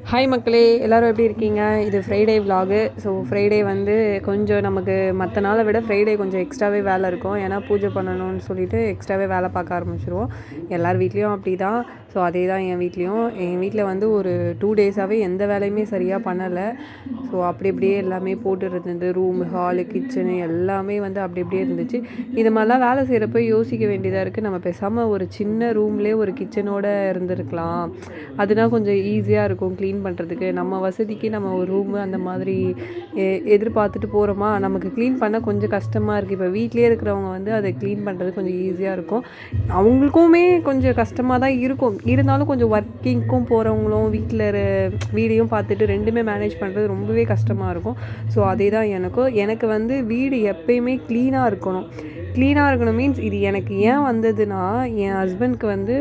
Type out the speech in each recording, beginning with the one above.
Hi மக்களே, எல்லோரும் எப்படி இருக்கீங்க? இது ஃப்ரைடே விலாகு. ஸோ ஃப்ரைடே வந்து கொஞ்சம் நமக்கு மற்ற நாளை விட ஃப்ரைடே கொஞ்சம் எக்ஸ்ட்ராவே வேலை இருக்கும். ஏன்னா பூஜை பண்ணணும்னு சொல்லிட்டு எக்ஸ்ட்ராவே வேலை பார்க்க ஆரம்பிச்சிருவோம். எல்லார் வீட்லேயும் அப்படி தான். ஸோ அதே தான் என் வீட்டில் வந்து ஒரு 2 டேஸாகவே எந்த வேலையுமே சரியாக பண்ணலை. ஸோ அப்படி இப்படியே எல்லாமே போட்டு இருந்தது. ரூமு, ஹாலு, கிச்சனு எல்லாமே வந்து அப்படி இப்படியே இருந்துச்சு. இது மாதிரிலாம் வேலை செய்கிறப்ப யோசிக்க வேண்டியதாக இருக்குது. நம்ம பேசாமல் ஒரு சின்ன ரூம்லேயே ஒரு கிச்சனோடு இருந்திருக்கலாம். அதுனா கொஞ்சம் ஈஸியாக இருக்கும் க்ளீன் பண்ணுறதுக்கு. நம்ம வசதிக்கு நம்ம ஒரு ரூமு அந்த மாதிரி எதிர்பார்த்துட்டு போகிறோமா, நமக்கு க்ளீன் பண்ண கொஞ்சம் கஷ்டமாக இருக்குது. இப்போ வீட்லேயே இருக்கிறவங்க வந்து அதை க்ளீன் பண்ணுறது கொஞ்சம் ஈஸியாக இருக்கும். அவங்களுக்குமே கொஞ்சம் கஷ்டமாக தான் இருக்கும். இருந்தாலும் கொஞ்சம் ஒர்க்கிங்க்கும் போகிறவங்களும் வீடையும் பார்த்துட்டு ரெண்டுமே மேனேஜ் பண்ணுறது ரொம்பவே கஷ்டமாக இருக்கும். ஸோ அதே தான் எனக்கு வந்து வீடு எப்பயுமே க்ளீனாக இருக்கணும் மீன்ஸ் இது எனக்கு ஏன் வந்ததுன்னா, என் ஹஸ்பண்ட்க்கு வந்து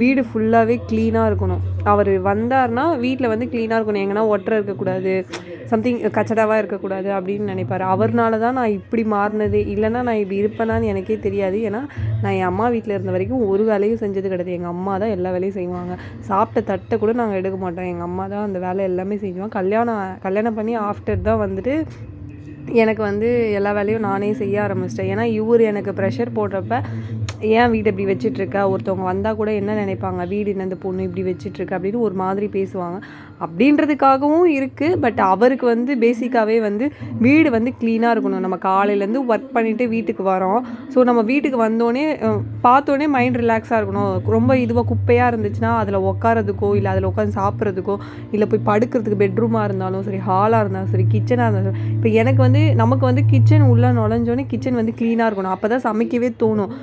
வீடு ஃபுல்லாகவே க்ளீனாக இருக்கணும். அவர் வந்தார்னா வீட்டில் வந்து க்ளீனாக இருக்கணும். எங்கன்னா ஒட்டரை இருக்கக்கூடாது, சம்திங் கச்சடாவாக இருக்கக்கூடாது அப்படின்னு நினைப்பார். அவர்னால தான் நான் இப்படி மாறினது. இல்லைன்னா நான் இப்படி இருப்பேனான்னு எனக்கே தெரியாது. ஏன்னா நான் என் அம்மா வீட்டில் இருந்த வரைக்கும் ஒரு வேலையும் செஞ்சது கிடையாது. எங்கள் அம்மா தான் எல்லா வேலையும் செய்வாங்க. சாப்பிட்ட தட்டை கூட நாங்கள் எடுக்க மாட்டோம். எங்கள் அம்மா தான் அந்த வேலை எல்லாமே செய்வோம். கல்யாணம் பண்ணி ஆஃப்டர் தான் வந்துட்டு எனக்கு வந்து எல்லா வேலையும் நானே செய்ய ஆரம்பிச்சிட்டேன். ஏன்னா இவர் எனக்கு ப்ரெஷர் போடுறப்ப, ஏன் வீடு இப்படி வச்சிட்ருக்க, ஒருத்தவங்க வந்தால் கூட என்ன நினைப்பாங்க, வீடு இந்த பொண்ணு இப்படி வச்சிட்ருக்க அப்படின்னு ஒரு மாதிரி பேசுவாங்க. அப்படின்றதுக்காகவும் இருக்குது. பட் அவருக்கு வந்து பேசிக்காகவே வந்து வீடு வந்து க்ளீனாக இருக்கணும். நம்ம காலையிலேருந்து ஒர்க் பண்ணிவிட்டு வீட்டுக்கு வரோம். ஸோ நம்ம வீட்டுக்கு வந்தோடனே பார்த்தோன்னே மைண்ட் ரிலாக்ஸாக இருக்கணும். ரொம்ப இதுவாக குப்பையாக இருந்துச்சுன்னா அதில் உட்காரதுக்கோ, இல்லை அதில் உட்காந்து சாப்பிட்றதுக்கோ, இல்லை போய் படுக்கிறதுக்கு பெட்ரூமாக இருந்தாலும் சரி, ஹாலாக இருந்தாலும் சரி, கிச்சனாக இருந்தாலும் சரி. இப்போ எனக்கு வந்து நமக்கு வந்து கிச்சன் உள்ளே நுழைஞ்சோன்னே கிச்சன் வந்து க்ளீனாக இருக்கணும். அப்போ தான் சமைக்கவே தோணும்.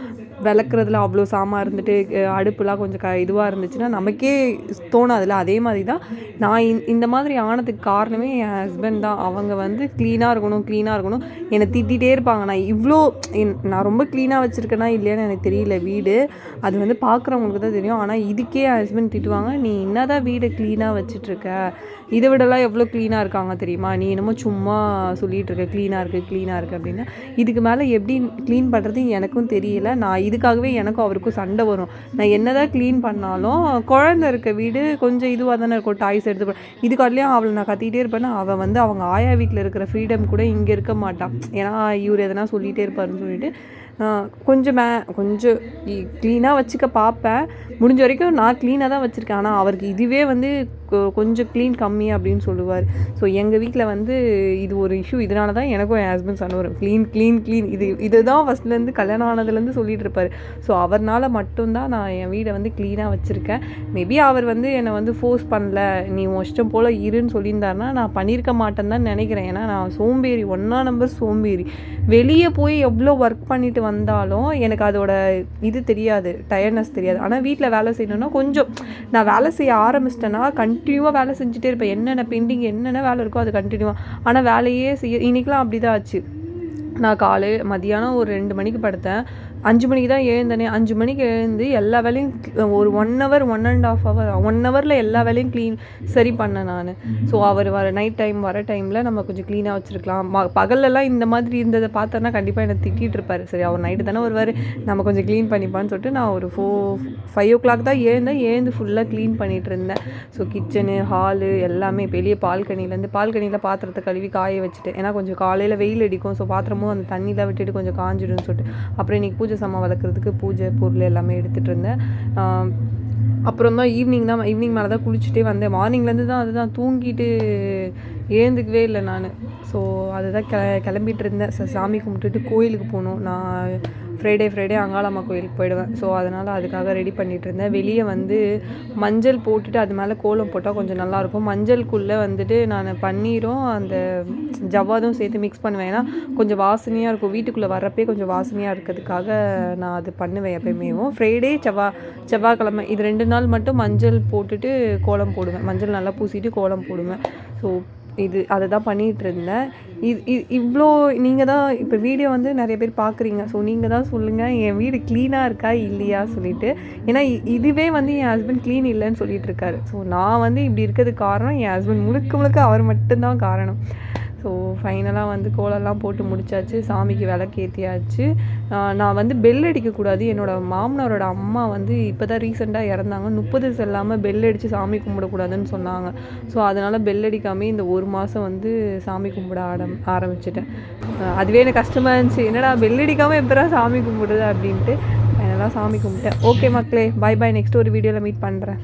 விளக்குறதுல அவ்வளோ சாமான் இருந்துட்டு அடுப்புலாம் கொஞ்சம் இதுவாக இருந்துச்சுன்னா நமக்கே தோணாதுல்ல. அதே மாதிரி தான் நான் இந்த மாதிரி ஆனதுக்கு காரணமே என் ஹஸ்பண்ட் தான். அவங்க வந்து க்ளீனாக இருக்கணும் என்னை திட்டிகிட்டே இருப்பாங்க. நான் ரொம்ப க்ளீனாக வச்சுருக்கேனா இல்லையான்னு எனக்கு தெரியல வீடு. அது வந்து பார்க்குறவங்களுக்கு தான் தெரியும். ஆனால் இதுக்கே என் ஹஸ்பண்ட் திட்டுவாங்க, நீ என்ன தான் வீடை க்ளீனாக வச்சிட்ருக்க, இதை விடலாம் எவ்வளோ க்ளீனாக இருக்காங்க தெரியுமா, நீ என்னமோ சும்மா சொல்லிகிட்டு இருக்க க்ளீனாக இருக்குது அப்படின்னா. இதுக்கு மேலே எப்படி க்ளீன் பண்ணுறது எனக்கும் தெரியல. நான் இதுக்காகவே எனக்கும் அவருக்கும் சண்டை வரும். நான் என்ன தான் க்ளீன் பண்ணாலும் குழந்தை இருக்க வீடு கொஞ்சம் இதுவாக தானே இருக்கும். டாய்ஸ் எடுத்து இதுக்காட்டிலையும் அவளை நான் கத்திகிட்டே இருப்பேன்னா, அவள் வந்து அவங்க ஆயா வீட்டில் இருக்கிற ஃப்ரீடம் கூட இங்கே இருக்க மாட்டான். ஏன்னா இவர் எதனா சொல்லிகிட்டே இருப்பாருன்னு சொல்லிட்டு கொஞ்சம் க்ளீனாக வச்சுக்க பார்ப்பேன். முடிஞ்ச வரைக்கும் நான் க்ளீனாக தான் வச்சுருக்கேன். ஆனால் அவருக்கு இதுவே வந்து கொஞ்சம் க்ளீன் கம்மி அப்படின்னு சொல்லுவார். ஸோ எங்கள் வீட்டில் வந்து இது ஒரு இஷ்யூ. இதனால தான் எனக்கும் என் ஹஸ்பண்ட் சண்டை வரும். க்ளீன் இதுதான் ஃபஸ்ட்லேருந்து கல்யாணம் ஆனதுலேருந்து சொல்லிகிட்டு இருப்பார். ஸோ அவர்னால் மட்டும்தான் நான் என் வீடை வந்து க்ளீனாக வச்சுருக்கேன். மேபி அவர் வந்து என்னை வந்து ஃபோர்ஸ் பண்ணல, நீ உன் இஷ்டம் போல் இருன்னு சொல்லியிருந்தாருன்னா நான் பண்ணியிருக்க மாட்டேன்னு தான் நினைக்கிறேன். ஏன்னா நான் சோம்பேறி, 1 நம்பர் சோம்பேறி. வெளியே போய் எவ்வளோ ஒர்க் பண்ணிட்டு வந்தாலும் எனக்கு அதோட இது தெரியாது, டயர்ட்னஸ் தெரியாது. ஆனால் வீட்டில் வேலை செய்யணுன்னா கொஞ்சம் நான் வேலை செய்ய ஆரம்பிச்சிட்டேன்னா கண்டினியூவாக வேலை செஞ்சுட்டே இருப்பேன். என்னென்ன பெண்டிங் என்னென்ன வேலை இருக்கோ அது கண்டினியூவாக. ஆனால் வேலையே இன்றைக்கெலாம் அப்படி தான் ஆச்சு. நான் மதியானம் ஒரு 2 மணிக்கு படுத்தேன். 5 மணிக்கு தான் எழுந்தனே. 5 மணிக்கு எழுந்து எல்லா வேலையும் ஒரு 1 ஹவர் 1.5 ஹவர் 1 ஹவரில் எல்லா வேலையும் சரி பண்ணேன் நான். ஸோ அவர் நைட் டைம் வர டைமில் நம்ம கொஞ்சம் க்ளீனாக வச்சுருக்கலாம். பகல்லலாம் இந்த மாதிரி இருந்ததை பார்த்தோன்னா கண்டிப்பாக என்னை திட்டிகிட்டு இருப்பார். சரி, அவர் நைட்டு தானே வருவார், நம்ம கொஞ்சம் க்ளீன் பண்ணிப்பான்னு சொல்லிட்டு நான் ஒரு 5 o'clock தான் எழுந்து ஃபுல்லாக க்ளீன் பண்ணிகிட்டு இருந்தேன். ஸோ கிச்சனு, ஹாலு எல்லாமே வெளியே பால்கனியில் பாத்திரத்தை கழுவி காய வச்சுட்டு, ஏன்னா கொஞ்சம் காலையில் வெயில் அடிக்கும். ஸோ பாத்திரமும் அந்த தண்ணியில் விட்டுட்டு கொஞ்சம் காஞ்சிடும்னு சொல்லிட்டு அப்புறம் இன்றைக்கி பூஜை சாமான் வளர்க்குறதுக்கு பூஜை பொருள் எல்லாமே எடுத்துகிட்டு இருந்தேன். அப்புறம் தான் ஈவினிங் மேலே தான் குளிச்சுட்டே வந்தேன். மார்னிங்லேருந்து தான் அதுதான் தூங்கிட்டு எழுந்துக்கவே இல்லை நான். ஸோ அதுதான் கிளம்பிட்டு இருந்தேன். சாமி கும்பிட்டுட்டு கோயிலுக்கு போகணும். நான் ஃப்ரைடே அங்காளம்மா கோயிலுக்கு போயிடுவேன். ஸோ அதனால் அதுக்காக ரெடி பண்ணிகிட்டு இருந்தேன். வெளியே வந்து மஞ்சள் போட்டுட்டு அது மேலே கோலம் போட்டால் கொஞ்சம் நல்லாயிருக்கும். மஞ்சளுக்குள்ளே வந்துட்டு நான் பன்னீரும் அந்த ஜவ்வாதும் சேர்த்து மிக்ஸ் பண்ணுவேன். ஏன்னா கொஞ்சம் வாசனையாக இருக்கும். வீட்டுக்குள்ளே வர்றப்பே கொஞ்சம் வாசனையாக இருக்கிறதுக்காக நான் அது பண்ணுவேன் எப்பயுமே. ஃப்ரைடே செவ்வாய்க்கிழமை இது 2 நாள் மட்டும் மஞ்சள் போட்டுட்டு கோலம் போடுவேன். மஞ்சள் நல்லா பூசிட்டு கோலம் போடுவேன். ஸோ அதை தான் பண்ணிகிட்டு இருந்தேன். இவ்வளோ நீங்கள் தான் இப்போ வீடியோ வந்து நிறைய பேர் பார்க்குறீங்க. ஸோ நீங்கள் தான் சொல்லுங்கள், என் வீடு க்ளீனாக இருக்கா இல்லையா சொல்லிவிட்டு. ஏன்னா இதுவே வந்து என் ஹஸ்பண்ட் க்ளீன் இல்லைன்னு சொல்லிகிட்டு இருக்காரு. ஸோ நான் வந்து இப்படி இருக்கிறதுக்கு காரணம் என் ஹஸ்பண்ட், முழுக்க அவர் மட்டும்தான் காரணம். ஸோ ஃபைனலாக வந்து கோலம்லாம் போட்டு முடிச்சாச்சு, சாமிக்கு விளக்கேற்றியாச்சு. நான் வந்து பெல் அடிக்கக்கூடாது, என்னோடய மாமனாரோட அம்மா வந்து இப்போ தான் ரீசெண்டாக இறந்தாங்க, 30 செல்லாமல் பெல் அடித்து சாமி கும்பிடக்கூடாதுன்னு சொன்னாங்க. ஸோ அதனால் பெல் அடிக்காமே இந்த 1 மாதம் வந்து சாமி கும்பிட ஆரம்பிச்சிட்டேன். அதுவே எனக்கு கஷ்டமாக இருந்துச்சு, என்னடா பெல் அடிக்காமல் எப்படா சாமி கும்பிடுது அப்படின்ட்டு. ஃபைனலாக சாமி கும்பிட்டேன். ஓகே மக்களே, பை பாய். நெக்ஸ்ட் ஒரு வீடியோவில் மீட் பண்ணுறேன்.